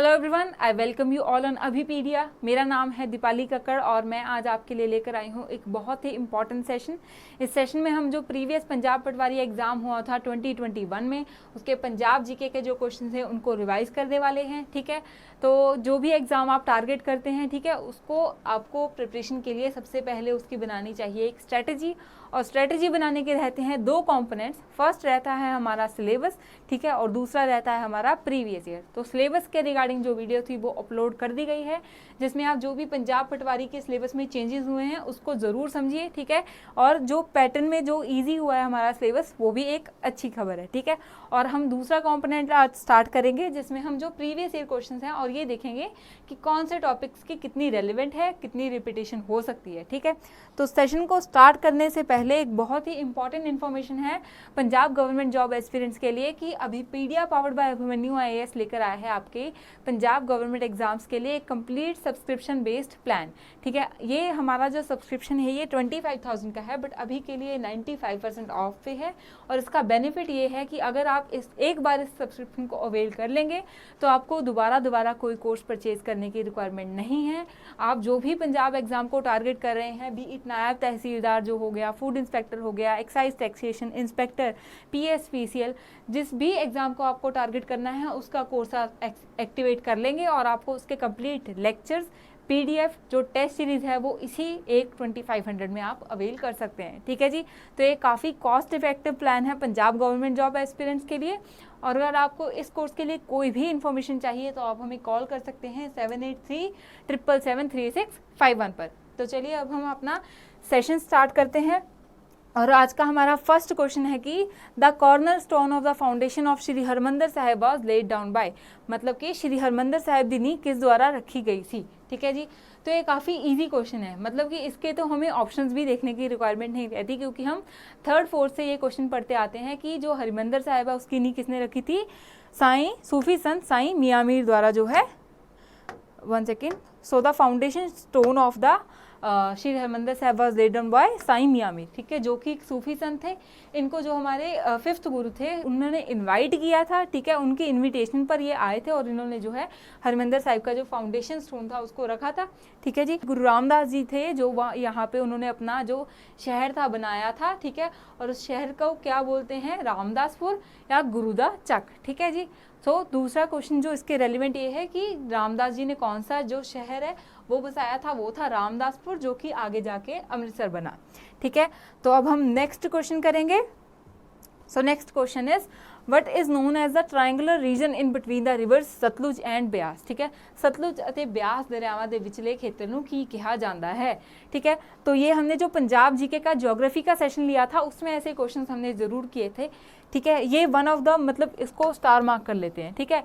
Hello everyone, I welcome you all on Abhipedia. मेरा नाम है दीपाली कक्कड़ और मैं आज आपके लिए लेकर आई हूँ एक बहुत ही इम्पॉर्टेंट सेशन। इस सेशन में हम जो प्रीवियस पंजाब पटवारी एग्जाम हुआ था 2021 में, उसके पंजाब जीके के जो क्वेश्चन थे उनको रिवाइज करने वाले हैं। ठीक है, तो जो भी एग्ज़ाम आप टारगेट करते हैं, ठीक है, उसको आपको प्रिपरेशन के लिए सबसे पहले उसकी बनानी चाहिए एक स्ट्रेटजी। और स्ट्रेटजी बनाने के रहते हैं दो कंपोनेंट्स। फर्स्ट रहता है हमारा सिलेबस, ठीक है, और दूसरा रहता है हमारा प्रीवियस ईयर। तो सिलेबस के रिगार्डिंग जो वीडियो थी वो अपलोड कर दी गई है, जिसमें आप जो भी पंजाब पटवारी के सिलेबस में चेंजेस हुए हैं उसको ज़रूर समझिए। ठीक है, और जो पैटर्न में जो ईजी हुआ है हमारा सिलेबस वो भी एक अच्छी खबर है। ठीक है, और हम दूसरा कंपोनेंट आज स्टार्ट करेंगे जिसमें हम जो प्रीवियस ईयर क्वेश्चन हैं और ये देखेंगे कि कौन से टॉपिक्स की कितनी रेलिवेंट है, कितनी रिपीटेशन हो सकती है। ठीक है, तो सेशन को स्टार्ट करने से पहले एक बहुत ही इंपॉर्टेंट इन्फॉर्मेशन है पंजाब गवर्नमेंट जॉब एस्पिरेंट्स के लिए कि Abhipedia powered by Abhimanyu IAS लेकर आया है आपके पंजाब गवर्नमेंट एग्जाम्स के लिए एक कंप्लीट सब्सक्रिप्शन बेस्ड प्लान। ठीक है, ये हमारा जो सब्सक्रिप्शन है ये 25,000 का है, बट अभी के लिए 95% ऑफ पे है। और इसका बेनिफिट ये है कि अगर आप एक बार इस सब्सक्रिप्शन को अवेल कर लेंगे तो आपको दोबारा कोई कोर्स परचेज करने की रिक्वायरमेंट नहीं है। आप जो भी पंजाब एग्जाम को टारगेट कर रहे हैं, बी इट नायब तहसीलदार जो हो गया, फूड इंस्पेक्टर हो गया, excise taxation inspector, PS PCL, जिस भी एग्जाम को आपको टारगेट करना है उसका कोर्स आप एक्टिवेट कर लेंगे और आपको उसके कंप्लीट लेक्चर्स PDF जो टेस्ट सीरीज़ है वो इसी एक 2500 में आप अवेल कर सकते हैं। ठीक है जी, तो ये काफ़ी कॉस्ट इफेक्टिव प्लान है पंजाब गवर्नमेंट जॉब एस्पिरेंट्स के लिए। और अगर आपको इस कोर्स के लिए कोई भी इन्फॉर्मेशन चाहिए तो आप हमें कॉल कर सकते हैं 7837773651 पर। तो चलिए अब हम अपना सेशन स्टार्ट करते हैं। और आज का हमारा फर्स्ट क्वेश्चन है कि the corner stone of the foundation of Shri Harmandir Sahib was laid down bye, मतलब कि श्री हरमंदिर साहिब की नींव किस द्वारा रखी गई थी। ठीक है जी, तो ये काफ़ी इजी क्वेश्चन है, मतलब कि इसके तो हमें ऑप्शंस भी देखने की रिक्वायरमेंट नहीं रहती, क्योंकि हम थर्ड फोर्थ से ये क्वेश्चन पढ़ते आते हैं कि जो हरमंदिर साहिब है उसकी नींव किसने रखी थी, साईं सूफी संत साईं मियां मीर द्वारा जो है। One second, so the foundation stone of the Shri Harmandir Sahib was laid down by Sain Mian Mir. ठीक है, जो कि एक सूफी संत थे। इनको जो हमारे 5th गुरु थे उन्होंने इनवाइट किया था। ठीक है, उनके इनविटेशन पर ये आए थे और इन्होंने जो है हरमंदिर साहिब का जो फाउंडेशन स्टोन था उसको रखा था। ठीक है जी, गुरु रामदास जी थे जो यहाँ पे उन्होंने अपना जो शहर था बनाया था। ठीक है, और उस शहर को क्या बोलते हैं, रामदासपुर या गुरुदा चक। ठीक है जी, तो दूसरा क्वेश्चन जो इसके रेलिवेंट ये है कि रामदास जी ने कौन सा जो शहर है वो बसाया था, वो था रामदासपुर, जो कि आगे जाके अमृतसर बना। ठीक है, तो अब हम नेक्स्ट क्वेश्चन करेंगे। So next question is what is known as the triangular region in between the rivers Sutlej and Beas. ठीक है, सतलुज ਅਤੇ ब्यास दरियावां ਦੇ ਵਿਚਲੇ ਖੇਤਰ ਨੂੰ ਕੀ ਕਿਹਾ ਜਾਂਦਾ है। ठीक है, तो ये हमने जो पंजाब जीके का ज्योग्राफी का सेशन लिया था उसमें ऐसे क्वेश्चन हमने ज़रूर किए थे। ठीक है, ये वन ऑफ द, मतलब इसको स्टार मार्क कर लेते हैं। ठीक है,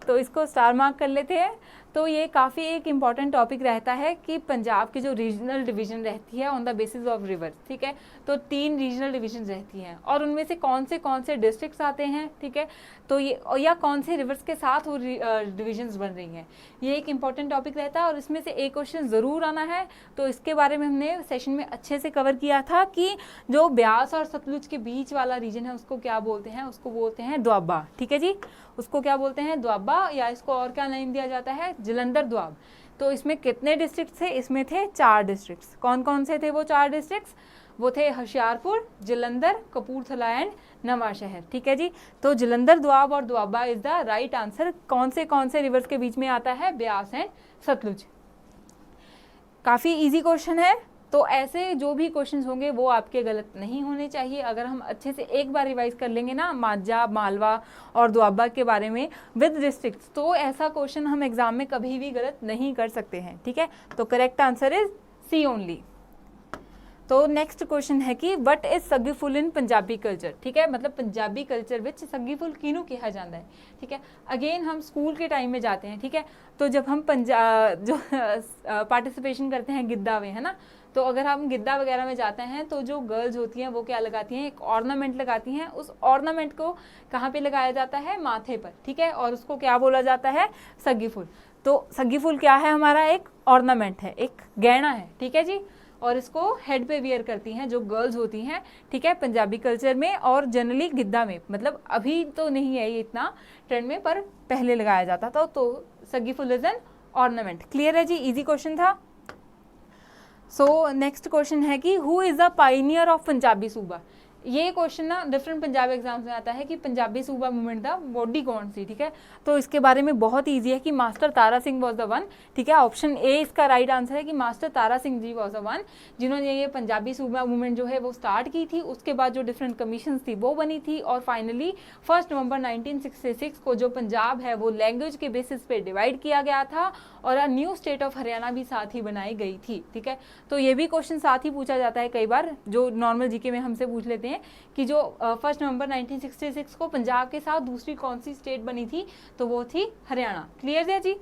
तो इसको स्टार मार्क कर लेते हैं। तो ये काफ़ी एक इम्पॉर्टेंट टॉपिक रहता है कि पंजाब की जो रीजनल डिवीज़न रहती है on the basis of river. ठीक है, तो 3 रीजनल डिवीजन रहती हैं और उनमें से कौन से डिस्ट्रिक्ट्स आते हैं। ठीक है, तो ये या कौन से रिवर्स के साथ वो डिविजन्स बन रही हैं, ये एक इम्पॉर्टेंट टॉपिक रहता है और इसमें से एक क्वेश्चन ज़रूर आना है। तो इसके बारे में हमने सेशन में अच्छे से कवर किया था कि जो ब्यास और सतलुज के बीच वाला रीजन है उसको क्या बोलते हैं, उसको बोलते हैं दोआबा। ठीक है जी, उसको क्या बोलते हैं, दोआबा, या इसको और क्या नेम दिया जाता है, जलंधर दोआब। तो इसमें कितने डिस्ट्रिक्ट थे, इसमें थे 4 डिस्ट्रिक्ट्स। कौन कौन से थे वो 4 डिस्ट्रिक्ट्स, वो थे होशियारपुर, जलंधर, कपूरथला एंड नवा शहर। ठीक है जी, तो जलंधर दोआब और Doaba is the right answer. कौन से रिवर्स के बीच में आता है, ब्यास एंड सतलुज। काफ़ी इजी क्वेश्चन है, तो ऐसे जो भी क्वेश्चंस होंगे वो आपके गलत नहीं होने चाहिए। अगर हम अच्छे से एक बार रिवाइज कर लेंगे ना माझा, मालवा और दोआबा के बारे में विद डिस्ट्रिक्ट्स, तो ऐसा क्वेश्चन हम एग्जाम में कभी भी गलत नहीं कर सकते हैं। ठीक है, तो correct answer is C only. तो नेक्स्ट क्वेश्चन है कि what is saggi phul in Punjabi culture. ठीक है, मतलब पंजाबी कल्चर विच सग्गी फुल किनू कहा जाता है। ठीक है, अगेन हम स्कूल के टाइम में जाते हैं। ठीक है, तो जब हम जो पार्टिसिपेशन करते हैं गिद्दा में, है ना, तो अगर हम गिद्दा वगैरह में जाते हैं तो जो गर्ल्स होती हैं वो क्या लगाती हैं, एक ऑर्नामेंट लगाती हैं। उस ऑर्नामेंट को कहाँ पे लगाया जाता है, माथे पर। ठीक है, और उसको क्या बोला जाता है, सग्गी फुल। तो सग्गी फुल क्या है, हमारा एक ऑर्नामेंट है, एक गहना है। ठीक है जी, और इसको हेड पे वियर करती हैं जो गर्ल्स होती हैं, ठीक है, पंजाबी कल्चर में और जनरली गिद्दा में, मतलब अभी तो नहीं है ये इतना ट्रेंड में, पर पहले लगाया जाता था। तो saggi phul is an ornament. Clear है जी, इजी क्वेश्चन था। सो नेक्स्ट क्वेश्चन है कि who is the pioneer of Punjabi सूबा। ये क्वेश्चन ना डिफरेंट पंजाब एग्जाम्स में आता है कि पंजाबी सूबा मूवमेंट का बॉडी कौन सी, ठीक है। तो इसके बारे में बहुत ईजी है कि master Tara Singh was the one, ठीक है। ऑप्शन ए इसका राइट आंसर है कि master Tara Singh ji was the one जिन्होंने ये पंजाबी सूबा मूवमेंट जो है वो स्टार्ट की थी। उसके बाद जो डिफरेंट कमीशन थी वो बनी थी और फाइनली 1 नवंबर 1966 को जो पंजाब है वो लैंग्वेज के बेसिस पे डिवाइड किया गया था और a new state of Haryana भी साथ ही बनाई गई थी, ठीक है। तो ये भी क्वेश्चन साथ ही पूछा जाता है कई बार, जो नॉर्मल जीके में हमसे पूछ लेते हैं कि जो 1 नवंबर 1966 को पंजाब के साथ दूसरी कौन सी स्टेट बनी थी, तो वो थी हरियाणा। क्लियर है जी।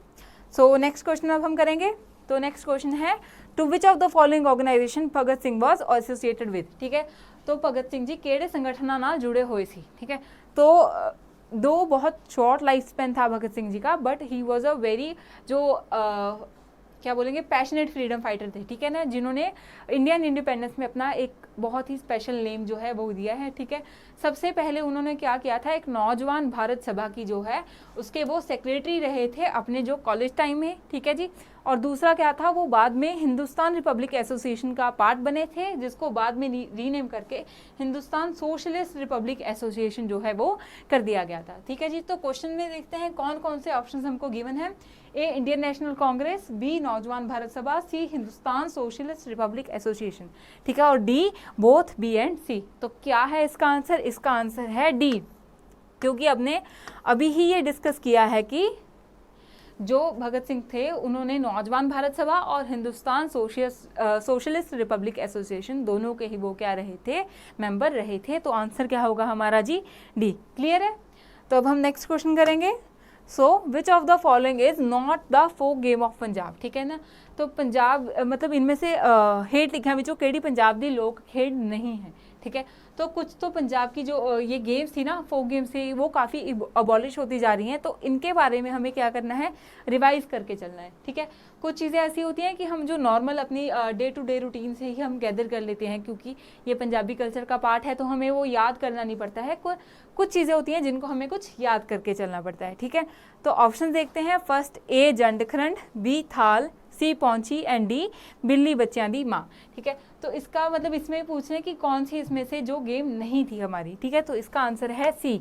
सो नेक्स्ट क्वेश्चन अब हम करेंगे। तो नेक्स्ट क्वेश्चन है to which of the following organisation Bhagat Singh was associated with, ठीक है। तो भगत सिंह जी केड़े संगठन नाल जुड़े हुए सी, ठीक है। तो दो बहुत शॉर्ट लाइफ स्पेन था भगत सिंह जी का, but he was a very जो क्या बोलेंगे पैशनेट फ्रीडम फाइटर थे, ठीक है ना, जिन्होंने इंडियन इंडिपेंडेंस में अपना एक बहुत ही स्पेशल नेम जो है वो दिया है, ठीक है। सबसे पहले उन्होंने क्या किया था, एक नौजवान भारत सभा की जो है उसके वो सेक्रेटरी रहे थे अपने जो कॉलेज टाइम में, ठीक है जी। और दूसरा क्या था, वो बाद में हिंदुस्तान रिपब्लिक एसोसिएशन का पार्ट बने थे, जिसको बाद में रीनेम करके हिंदुस्तान सोशलिस्ट रिपब्लिक एसोसिएशन जो है वो कर दिया गया था, ठीक है जी। तो क्वेश्चन में देखते हैं कौन कौन से ऑप्शन हमको गिवन है। ए इंडियन नेशनल कांग्रेस, बी नौजवान भारत सभा, सी हिंदुस्तान सोशलिस्ट रिपब्लिक एसोसिएशन, ठीक है, और डी बोथ बी एंड सी। तो क्या है इसका आंसर, इसका आंसर है डी, क्योंकि हमने अभी ही ये डिस्कस किया है कि जो भगत सिंह थे उन्होंने नौजवान भारत सभा और हिंदुस्तान सोशलिस्ट रिपब्लिक एसोसिएशन दोनों के ही वो क्या रहे थे, मेंबर रहे थे। तो आंसर क्या होगा हमारा जी, डी। क्लियर है। तो अब हम नेक्स्ट क्वेश्चन करेंगे। So which of the following is not the folk game of Punjab, ठीक है ना। तो पंजाब मतलब इनमें से हेठ लिखा जो केड़ी पंजाब दी लोक खेड नहीं है, ठीक है। तो कुछ तो पंजाब की जो ये गेम्स थी ना, फोक गेम्स थी, वो काफ़ी अबॉलिश होती जा रही हैं, तो इनके बारे में हमें क्या करना है, रिवाइज करके चलना है, ठीक है। कुछ चीज़ें ऐसी होती हैं कि हम जो नॉर्मल अपनी डे टू डे रूटीन से ही हम गैदर कर लेते हैं, क्योंकि ये पंजाबी कल्चर का पार्ट है, तो हमें वो याद करना नहीं पड़ता है। कुछ चीज़ें होती हैं जिनको हमें कुछ याद करके चलना पड़ता है, ठीक है। तो ऑप्शन देखते हैं। फर्स्ट ए जंडखरंड, बी थाल, सी पौंची एंड डी बिल्ली बच्चियां दी माँ, ठीक है। तो इसका मतलब इसमें पूछ रहे हैं कि कौन सी इसमें से जो गेम नहीं थी हमारी, ठीक है। तो इसका आंसर है सी,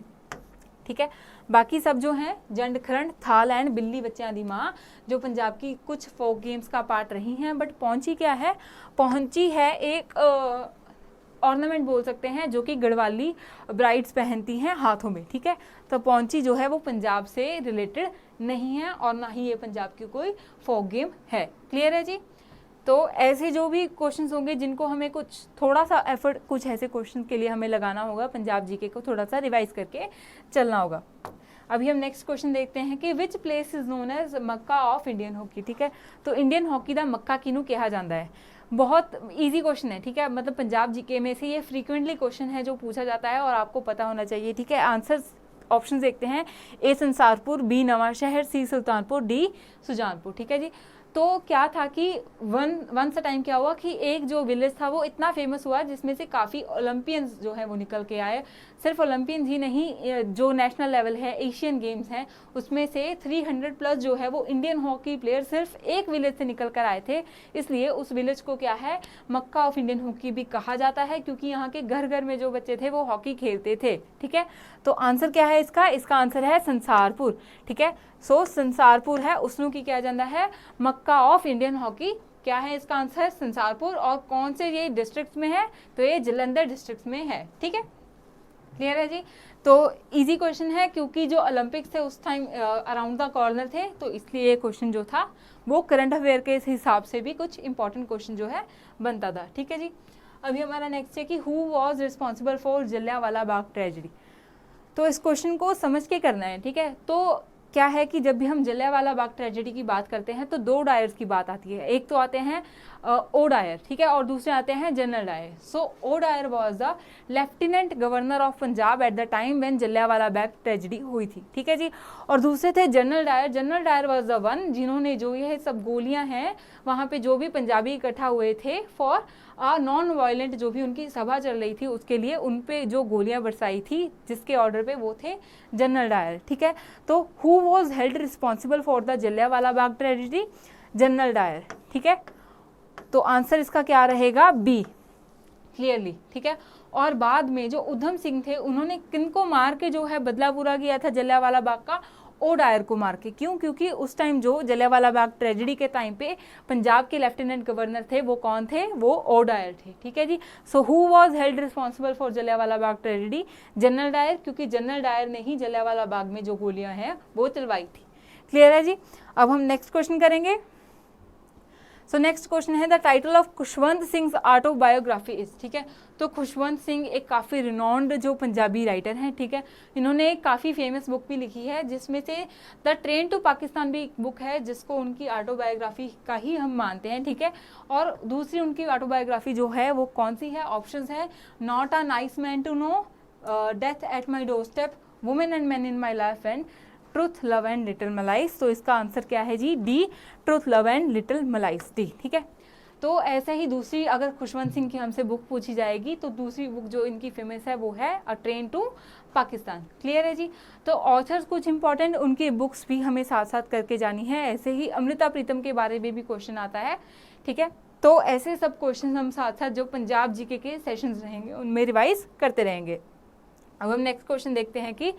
ठीक है। बाकी सब जो हैं जंडखरंड, थाल एंड बिल्ली बच्चियां दी माँ जो पंजाब की कुछ फोक गेम्स का पार्ट रही हैं, बट पौंची क्या है, पौंची है एक ऑर्नामेंट बोल सकते हैं जो कि गढ़वाली ब्राइड्स पहनती हैं हाथों में, ठीक है। तो पौंची जो है वो पंजाब से रिलेटेड नहीं है और ना ही ये पंजाब की कोई फोक गेम है। क्लियर है जी। तो ऐसे जो भी क्वेश्चंस होंगे जिनको हमें कुछ थोड़ा सा एफर्ट कुछ ऐसे क्वेश्चन के लिए हमें लगाना होगा, पंजाब जीके को थोड़ा सा रिवाइज करके चलना होगा। अभी हम नेक्स्ट क्वेश्चन देखते हैं कि which place is known as Mecca of Indian hockey, ठीक है। तो इंडियन हॉकी दा मक्का किनू कहा जाता है। बहुत इजी क्वेश्चन है, ठीक है। मतलब पंजाब जीके में से ये फ्रीक्वेंटली क्वेश्चन है जो पूछा जाता है और आपको पता होना चाहिए, ठीक है। आंसर ऑप्शन देखते हैं। ए संसारपुर, बी नवांशहर, सी सुल्तानपुर, डी सुजानपुर, ठीक है जी। तो क्या था कि वंस टाइम क्या हुआ कि एक जो विलेज था वो इतना फेमस हुआ जिसमें से काफ़ी ओलंपियंस जो है वो निकल के आए। सिर्फ ओलंपियंस ही नहीं, जो नेशनल लेवल है एशियन गेम्स हैं उसमें से 300 प्लस जो है वो इंडियन हॉकी प्लेयर सिर्फ एक विलेज से निकल कर आए थे। इसलिए उस विलेज को क्या है, मक्का ऑफ इंडियन हॉकी भी कहा जाता है, क्योंकि यहाँ के घर घर में जो बच्चे थे वो हॉकी खेलते थे, ठीक है। तो आंसर क्या है इसका, इसका आंसर है संसारपुर, ठीक है। सो संसारपुर है उसनों की क्या जाता है मक्का ऑफ इंडियन हॉकी, क्या है इसका आंसर संसारपुर। और कौन से ये डिस्ट्रिक्ट में है, तो ये जलंधर डिस्ट्रिक्ट में है, ठीक है। क्लियर है जी। तो इजी क्वेश्चन है क्योंकि जो ओलंपिक्स थे उस टाइम अराउंड द कॉर्नर थे, तो इसलिए ये क्वेश्चन जो था वो करंट अफेयर के हिसाब से भी कुछ इंपॉर्टेंट क्वेश्चन जो है बनता था, ठीक है जी। अभी हमारा नेक्स्ट है कि who was responsible for Jallianwala Bagh tragedy. तो इस क्वेश्चन को समझ के करना है, ठीक है। तो क्या है कि जब भी हम जलियांवाला बाग ट्रेजेडी की बात करते हैं तो दो डायर्स की बात आती है, एक तो आते हैं ओ डायर, ठीक है, और दूसरे आते हैं general Dyer. So O Dyer was the lieutenant governor of Punjab at the time when Jallianwala Bagh tragedy हुई थी, ठीक है जी। और दूसरे थे general Dyer. General Dyer was the one जिन्होंने जो ये सब गोलियां हैं वहाँ पे जो भी पंजाबी इकट्ठा हुए थे फॉर नॉन वायलेंट, जो भी उनकी सभा चल रही थी उसके लिए उन पे जो गोलियां बरसाई थी जिसके ऑर्डर पे वो थे जनरल डायर, ठीक है। तो who was held responsible for the Jallianwala Bagh tragedy? General Dyer, ठीक है। तो आंसर इसका क्या रहेगा? बी, क्लियरली, ठीक है। और बाद में जो उधम सिंह थे उन्होंने किनको मार के जो है बदला पूरा किया था जलियांवाला बाग का? ओ डायर को मार के। क्यों? क्योंकि उस टाइम जो जलियांवाला बाग ट्रेजेडी के टाइम पे पंजाब के लेफ्टिनेंट गवर्नर थे वो कौन थे? वो ओ डायर थे, ठीक है जी। So who was held responsible for Jallianwala Bagh tragedy? General Dyer, क्योंकि जनरल डायर ने ही जलियांवाला बाग में जो गोलियां हैं वो चलवाई थी। क्लियर है जी। अब हम नेक्स्ट क्वेश्चन करेंगे। सो नेक्स्ट क्वेश्चन है the title of Khushwant Singh autobiography is, ठीक है। तो खुशवंत सिंह एक काफ़ी रिनॉन्ड जो पंजाबी राइटर हैं, ठीक है। इन्होंने एक काफ़ी फेमस बुक भी लिखी है जिसमें से द ट्रेन टू पाकिस्तान भी एक बुक है जिसको उनकी ऑटोबायोग्राफी का ही हम मानते हैं, ठीक है। और दूसरी उनकी ऑटोबायोग्राफी जो है वो कौन सी है? ऑप्शंस है not a nice man to know, death at my doorstep, women and man in my life and truth love and little malice. तो इसका आंसर क्या है जी? D, truth love and little malice, D, ठीक है। तो ऐसे ही दूसरी अगर खुशवंत सिंह की हमसे बुक पूछी जाएगी तो दूसरी बुक जो इनकी फेमस है वो है a train to Pakistan. Clear है जी। तो ऑथर्स कुछ इंपॉर्टेंट उनकी बुक्स भी हमें साथ साथ करके जानी है। ऐसे ही अमृता प्रीतम के बारे में भी क्वेश्चन आता है, ठीक है। तो ऐसे सब क्वेश्चन हम साथ साथ जो पंजाब जीके के सेशंस रहेंगे उनमें रिवाइज करते रहेंगे। अब हम नेक्स्ट क्वेश्चन देखते हैं कि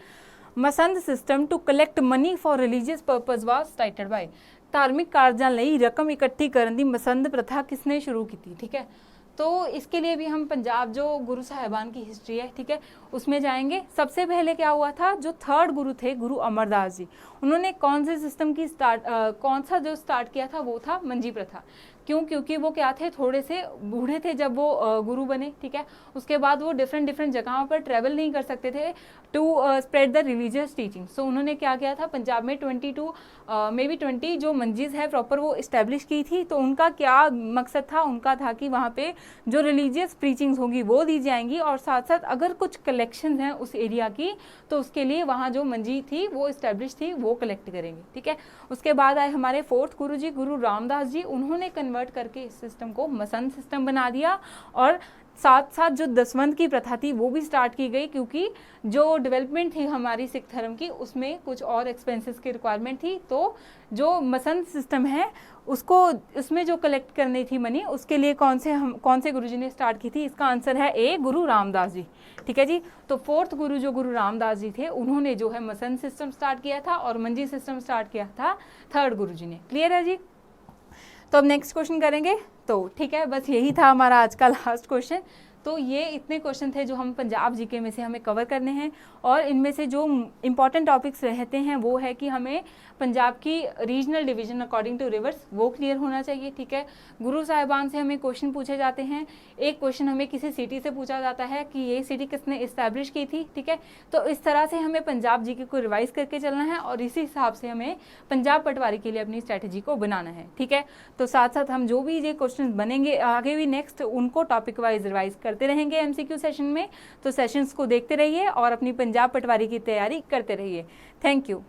Masand system to collect money for religious purpose was started by. धार्मिक कार्यां लई रकम इकट्ठी करने की मसंद प्रथा किसने शुरू की थी, ठीक है। तो इसके लिए भी हम पंजाब जो गुरु साहिबान की हिस्ट्री है, ठीक है, उसमें जाएंगे। सबसे पहले क्या हुआ था? जो थर्ड गुरु थे गुरु अमरदास जी, उन्होंने कौन से सिस्टम की कौन सा जो स्टार्ट किया था वो था मंजी प्रथा। क्यों? क्योंकि वो क्या थे, थोड़े से बूढ़े थे जब वो गुरु बने, ठीक है। उसके बाद वो डिफरेंट जगहों पर ट्रैवल नहीं कर सकते थे to spread the religious teaching. So उन्होंने क्या किया था, पंजाब में 20 जो मंजिस है प्रॉपर वो इस्टेब्लिश की थी। तो उनका क्या मकसद था? उनका था कि वहाँ पे जो रिलीजियस प्रीचिंग्स होंगी वो दी जाएंगी और साथ साथ अगर कुछ कलेक्शन हैं उस एरिया की तो उसके लिए वहाँ जो मंजी थी वो इस्टेब्लिश थी वो कलेक्ट करेंगे, ठीक है। उसके बाद आए हमारे फोर्थ गुरु जी गुरु रामदास जी, उन्होंने कन्वर्ट करके इस सिस्टम को मसंद सिस्टम बना दिया और साथ साथ जो दसवंत की प्रथा थी वो भी स्टार्ट की गई, क्योंकि जो डेवलपमेंट थी हमारी सिख धर्म की उसमें कुछ और एक्सपेंसेस की रिक्वायरमेंट थी। तो जो मसंद सिस्टम है उसको उसमें जो कलेक्ट करनी थी मनी उसके लिए कौन से गुरुजी ने स्टार्ट की थी? इसका आंसर है ए, गुरु रामदास जी, ठीक है जी। तो फोर्थ गुरु जो गुरु रामदास जी थे उन्होंने जो है मसंद सिस्टम स्टार्ट किया था और मंजी सिस्टम स्टार्ट किया था थर्ड गुरु जी ने। क्लियर है जी। तो अब नेक्स्ट क्वेश्चन करेंगे। तो ठीक है, बस यही था हमारा आज का लास्ट क्वेश्चन। तो ये इतने क्वेश्चन थे जो हम पंजाब जीके में से हमें कवर करने हैं और इनमें से जो इंपॉर्टेंट टॉपिक्स रहते हैं वो है कि हमें पंजाब की regional division according to rivers वो क्लियर होना चाहिए, ठीक है। गुरु साहिबान से हमें क्वेश्चन पूछे जाते हैं। एक क्वेश्चन हमें किसी सिटी से पूछा जाता है कि ये सिटी किसने इस्टेब्लिश की थी, ठीक है। तो इस तरह से हमें पंजाब जीके को रिवाइज करके चलना है और इसी हिसाब से हमें पंजाब पटवारी के लिए अपनी स्ट्रैटेजी को बनाना है, ठीक है। तो साथ साथ हम जो भी ये क्वेश्चन बनेंगे आगे भी नेक्स्ट उनको टॉपिक वाइज रिवाइज करते रहेंगे एमसीक्यू सेशन में। तो सेशंस को देखते रहिए और अपनी पंजाब पटवारी की तैयारी करते रहिए। Thank you.